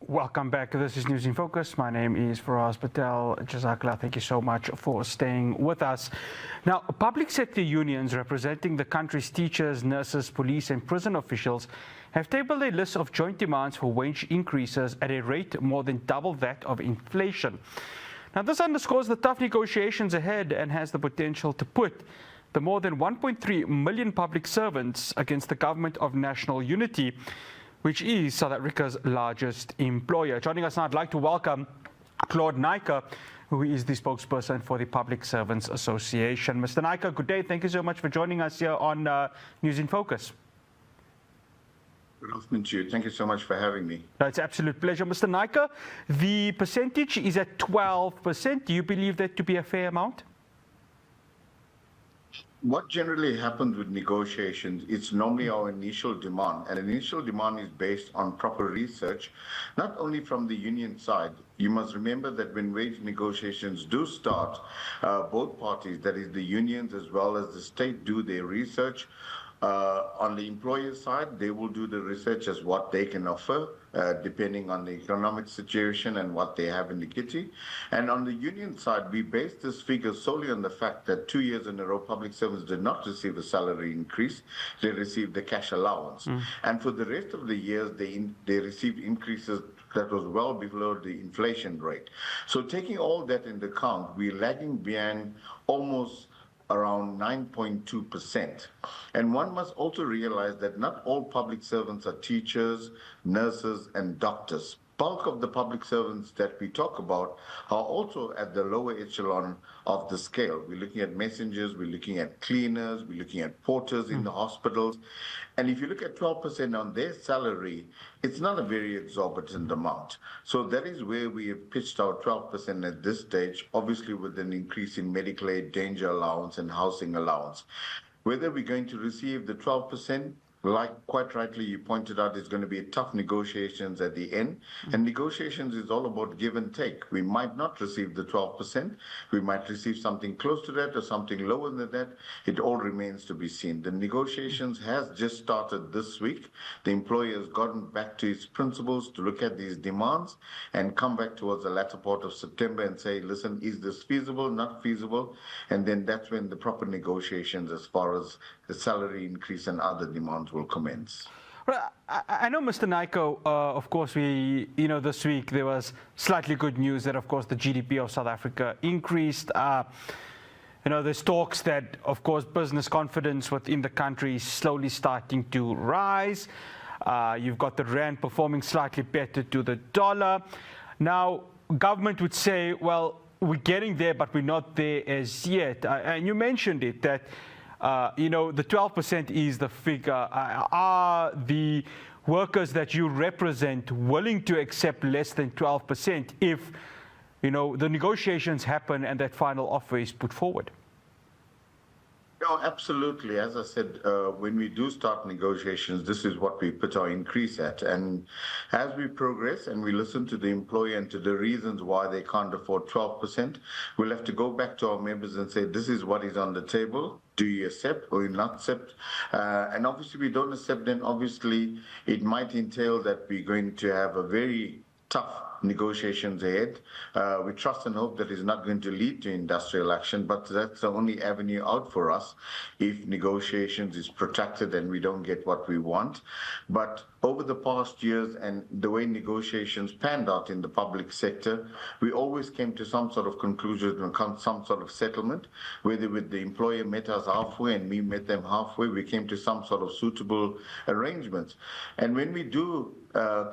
Welcome back. This is News in Focus. My name is Faraz Patel. Jazakallah, thank you so much for staying with us. Now, public sector unions representing the country's teachers, nurses, police and prison officials have tabled a list of joint demands for wage increases at a rate more than double that of inflation. Now, this underscores the tough negotiations ahead and has the potential to put the more than 1.3 million public servants against the government of national unity, which is South Africa's largest employer. Joining us now, I'd like to welcome Claude Naiker, who is the spokesperson for the Public Servants Association. Mr. Naiker, good day. Thank you so much for joining us here on News in Focus. Good afternoon to you. Thank you so much for having me. It's an absolute pleasure. Mr. Naiker, the percentage is at 12%. Do you believe that to be a fair amount? What generally happens with negotiations, it's normally our initial demand. And initial demand is based on proper research, not only from the union side. You must remember that when wage negotiations do start, both parties, that is the unions as well as the state, do their research. On the employer side, they will do the research as what they can offer, depending on the economic situation and what they have in the kitty. And on the union side, we base this figure solely on the fact that 2 years in a row, public servants did not receive a salary increase. They received the cash allowance. And for the rest of the years, they received increases that was well below the inflation rate. So taking all that into account, we're lagging behind almost around 9.2%. And one must also realize that not all public servants are teachers, nurses, and doctors. Bulk of the public servants that we talk about are also at the lower echelon of the scale. We're looking at messengers, we're looking at cleaners, we're looking at porters in the hospitals. And if you look at 12% on their salary, it's not a very exorbitant amount. So that is where we have pitched our 12% at this stage, obviously with an increase in medical aid, danger allowance, and housing allowance. Whether we're going to receive the 12%, like quite rightly you pointed out, it's going to be tough negotiations at the end. And negotiations is all about give and take. We might not receive the 12%. We might receive something close to that or something lower than that. It all remains to be seen. The negotiations has just started this week. The employer has gotten back to its principles to look at these demands and come back towards the latter part of September and say, listen, is this feasible, not feasible? And then that's when the proper negotiations as far as the salary increase and other demands will commence. Well, I know, Mr. Naiker, of course, this week there was slightly good news that, of course, the GDP of South Africa increased. There's talks that, of course, business confidence within the country is slowly starting to rise. You've got the rand performing slightly better to the dollar. Now, government would say, well, we're getting there, but we're not there as yet. And you mentioned it, that the 12% is the figure. Are the workers that you represent willing to accept less than 12% if, the negotiations happen and that final offer is put forward? No, absolutely. As I said, when we do start negotiations, this is what we put our increase at. And as we progress and we listen to the employer and to the reasons why they can't afford 12%, we'll have to go back to our members and say, this is what is on the table. Do you accept or you not accept? And obviously, we don't accept, then obviously it might entail that we're going to have a very tough negotiations ahead. We trust and hope that it's not going to lead to industrial action, but that's the only avenue out for us if negotiations is protracted and we don't get what we want. But over the past years and the way negotiations panned out in the public sector, we always came to some sort of conclusion and some sort of settlement, whether with the employer met us halfway and we met them halfway, we came to some sort of suitable arrangements. And when we do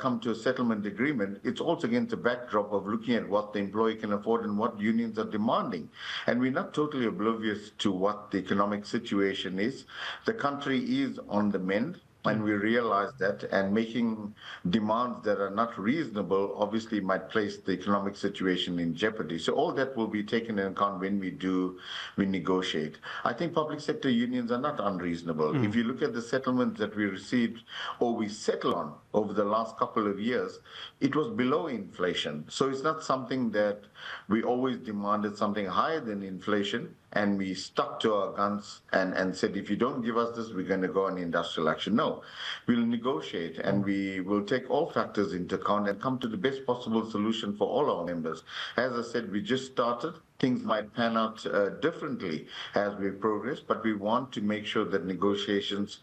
come to a settlement agreement, it's also against the backdrop of looking at what the employee can afford and what unions are demanding. And we're not totally oblivious to what the economic situation is. The country is on the mend. And we realize that, and making demands that are not reasonable obviously might place the economic situation in jeopardy. So all that will be taken into account when we negotiate. I think public sector unions are not unreasonable. If you look at the settlements that we received or we settled on over the last couple of years, it was below inflation. So it's not something that we always demanded something higher than inflation. and we stuck to our guns and said, if you don't give us this, we're going to go on industrial action. No, we'll negotiate and we will take all factors into account and come to the best possible solution for all our members. As I said, we just started. Things might pan out differently as we progress, but we want to make sure that negotiations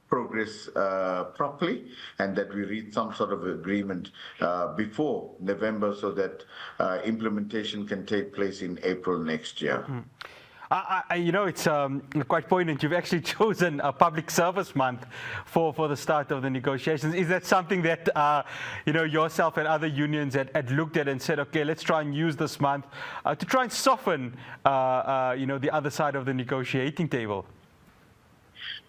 progress properly and that we reach some sort of agreement before November so that implementation can take place in April next year. It's quite poignant. You've actually chosen a public service month for the start of the negotiations. Is that something that, yourself and other unions had looked at and said, okay, let's try and use this month to try and soften, the other side of the negotiating table?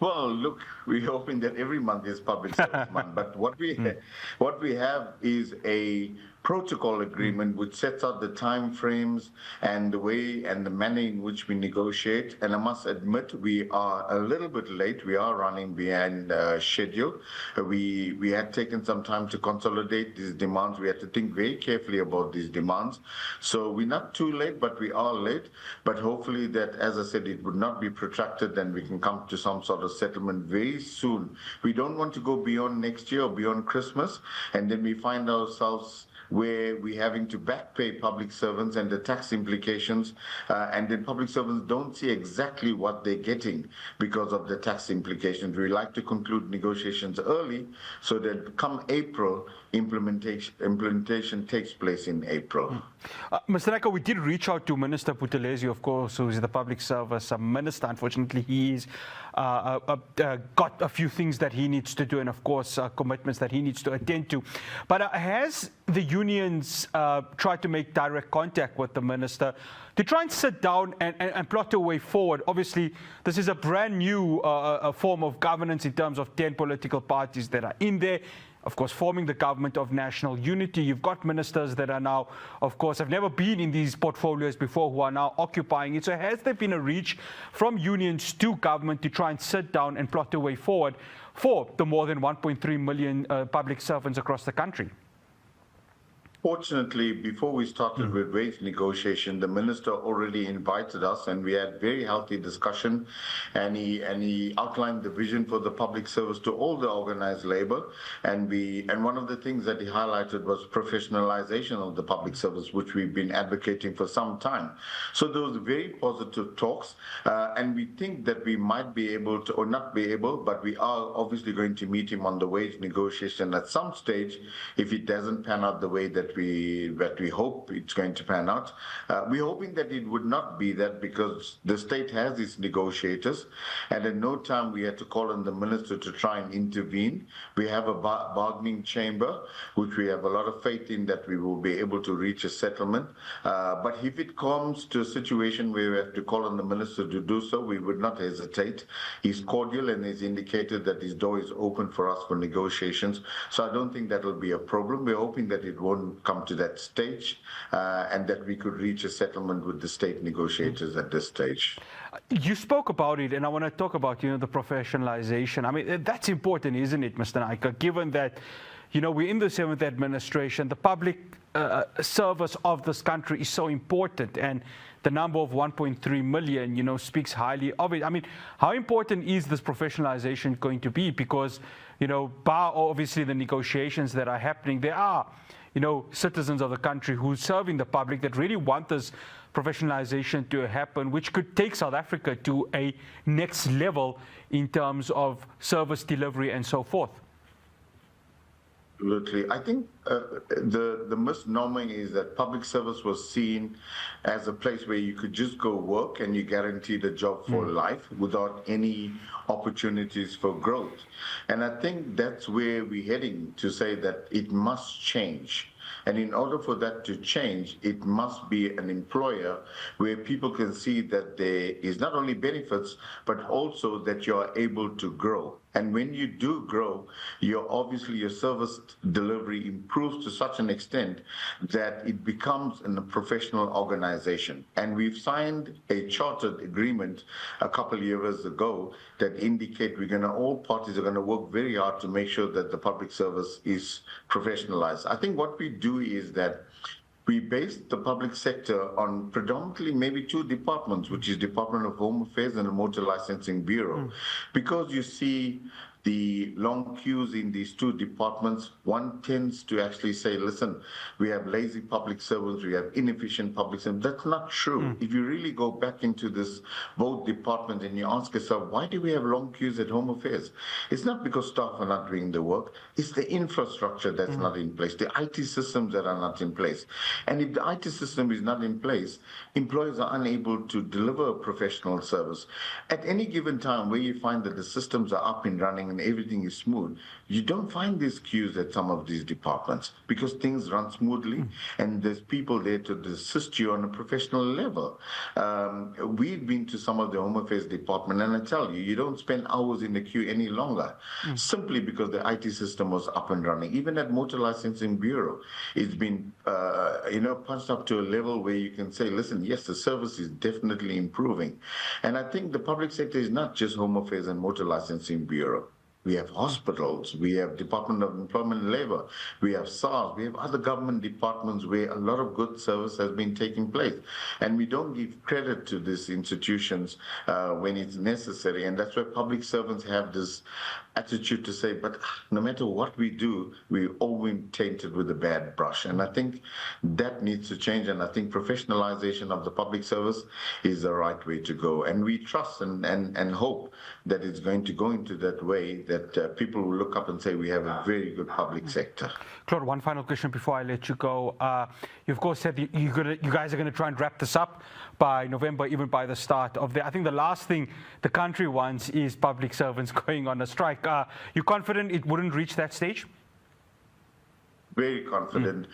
Well, look, we're hoping that every month is public service month, but what we have is a protocol agreement which sets out the time frames and the way and the manner in which we negotiate. And I must admit, we are a little bit late. We are running behind schedule. We had taken some time to consolidate these demands. We had to think very carefully about these demands. So we're not too late, but we are late. But hopefully that, as I said, it would not be protracted and we can come to some sort of settlement very soon. We don't want to go beyond next year or beyond Christmas, and then we find ourselves where we're having to back pay public servants and the tax implications, and then public servants don't see exactly what they're getting because of the tax implications. We like to conclude negotiations early so that come April, implementation takes place in April. Mr. Naiker, we did reach out to Minister Buthelezi, of course, who is the public service minister. Unfortunately, he's got a few things that he needs to do and, of course, commitments that he needs to attend to. But has the unions tried to make direct contact with the minister to try and sit down and plot a way forward? Obviously, this is a brand new form of governance in terms of 10 political parties that are in there. Of course, forming the government of national unity. You've got ministers that are now, of course, have never been in these portfolios before who are now occupying it. So has there been a reach from unions to government to try and sit down and plot a way forward for the more than 1.3 million public servants across the country? Fortunately, before we started with wage negotiation, the minister already invited us, and we had very healthy discussion. And he outlined the vision for the public service to all the organized labor. And one of the things that he highlighted was professionalization of the public service, which we've been advocating for some time. So those very positive talks, and we think that we might be able to, or not be able, but we are obviously going to meet him on the wage negotiation at some stage if it doesn't pan out the way that we hope it's going to pan out. We're hoping that it would not be that, because the state has its negotiators, and at no time we had to call on the minister to try and intervene. We have a bargaining chamber, which we have a lot of faith in that we will be able to reach a settlement. But if it comes to a situation where we have to call on the minister to do so, we would not hesitate. He's cordial and he's indicated that his door is open for us for negotiations. So I don't think that will be a problem. We're hoping that it won't come to that stage, and that we could reach a settlement with the state negotiators at this stage. You spoke about it, and I want to talk about, the professionalization. I mean, that's important, isn't it, Mr. Naiker, given that, we're in the 7th administration, the public service of this country is so important, and the number of 1.3 million, speaks highly of it. I mean, how important is this professionalization going to be? Because, bar obviously the negotiations that are happening, there are citizens of the country who serve in the public that really want this professionalization to happen, which could take South Africa to a next level in terms of service delivery and so forth. Absolutely. I think the misnomer is that public service was seen as a place where you could just go work and you guaranteed a job for life without any opportunities for growth. And I think that's where we're heading, to say that it must change. And in order for that to change, it must be an employer where people can see that there is not only benefits, but also that you are able to grow. And when you do grow, your service delivery improves to such an extent that it becomes a professional organization. And we've signed a chartered agreement a couple of years ago that indicate all parties are going to work very hard to make sure that the public service is professionalized. I think what we do is that we based the public sector on predominantly maybe two departments, which is Department of Home Affairs and the Motor Licensing Bureau. Because you see the long queues in these two departments, one tends to actually say, listen, we have lazy public servants, we have inefficient public servants. That's not true. If you really go back into this both departments and you ask yourself, why do we have long queues at Home Affairs? It's not because staff are not doing the work, it's the infrastructure that's not in place, the IT systems that are not in place. And if the IT system is not in place, employers are unable to deliver a professional service. At any given time where you find that the systems are up and running and everything is smooth, you don't find these queues at some of these departments because things run smoothly and there's people there to assist you on a professional level. We've been to some of the Home Affairs department and I tell you, you don't spend hours in the queue any longer simply because the IT system was up and running. Even at Motor Licensing Bureau, it's been punched up to a level where you can say, listen, yes, the service is definitely improving. And I think the public sector is not just Home Affairs and Motor Licensing Bureau. We have hospitals, we have Department of Employment and Labor, we have SARS, we have other government departments where a lot of good service has been taking place. And we don't give credit to these institutions when it's necessary. And that's why public servants have this attitude to say, but no matter what we do, we always tainted with a bad brush. And I think that needs to change. And I think professionalization of the public service is the right way to go. And we trust and hope that it's going to go into that way, that people will look up and say we have a very good public sector. Claude, one final question before I let you go. You of course said you guys are going to try and wrap this up by November, even by the start of I think the last thing the country wants is public servants going on a strike. You confident it wouldn't reach that stage? Very confident.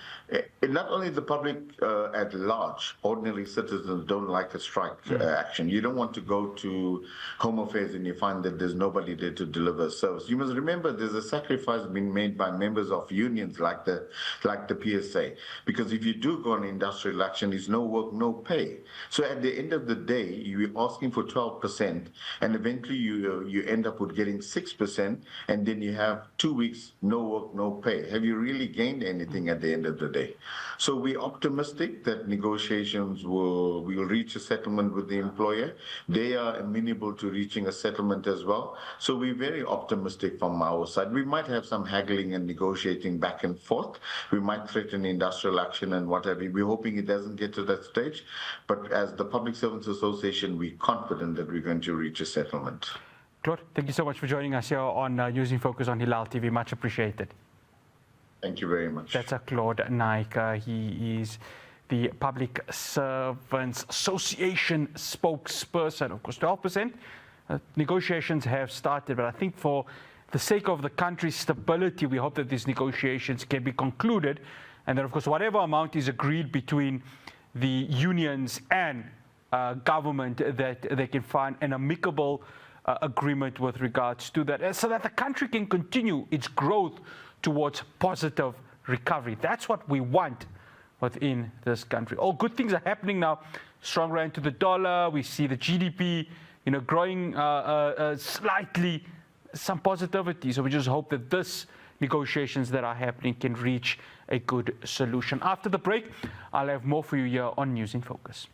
Not only the public at large, ordinary citizens don't like a strike action. You don't want to go to Home Affairs and you find that there's nobody there to deliver a service. You must remember there's a sacrifice being made by members of unions like the PSA. Because if you do go on industrial action, it's no work, no pay. So at the end of the day, you're asking for 12%, and eventually you end up with getting 6%, and then you have 2 weeks, no work, no pay. Have you really gained anything at the end of the day? So we're optimistic that negotiations will reach a settlement with the employer. They are amenable to reaching a settlement as well. So we're very optimistic from our side. We might have some haggling and negotiating back and forth. We might threaten industrial action and whatever. We're hoping it doesn't get to that stage. But as the Public Servants Association, we're confident that we're going to reach a settlement. Claude, thank you so much for joining us here on News in Focus on Hilaal TV. Much appreciated. Thank you very much. That's Claude Naiker. He is the Public Servants Association spokesperson. Of course, 12%. Negotiations have started, but I think for the sake of the country's stability, we hope that these negotiations can be concluded. And then, of course, whatever amount is agreed between the unions and government, that they can find an amicable agreement with regards to that, so that the country can continue its growth towards positive recovery. That's what we want within this country. All good things are happening now. Strong rand to the dollar. We see the GDP, growing slightly. Some positivity. So we just hope that this negotiations that are happening can reach a good solution. After the break, I'll have more for you here on News in Focus.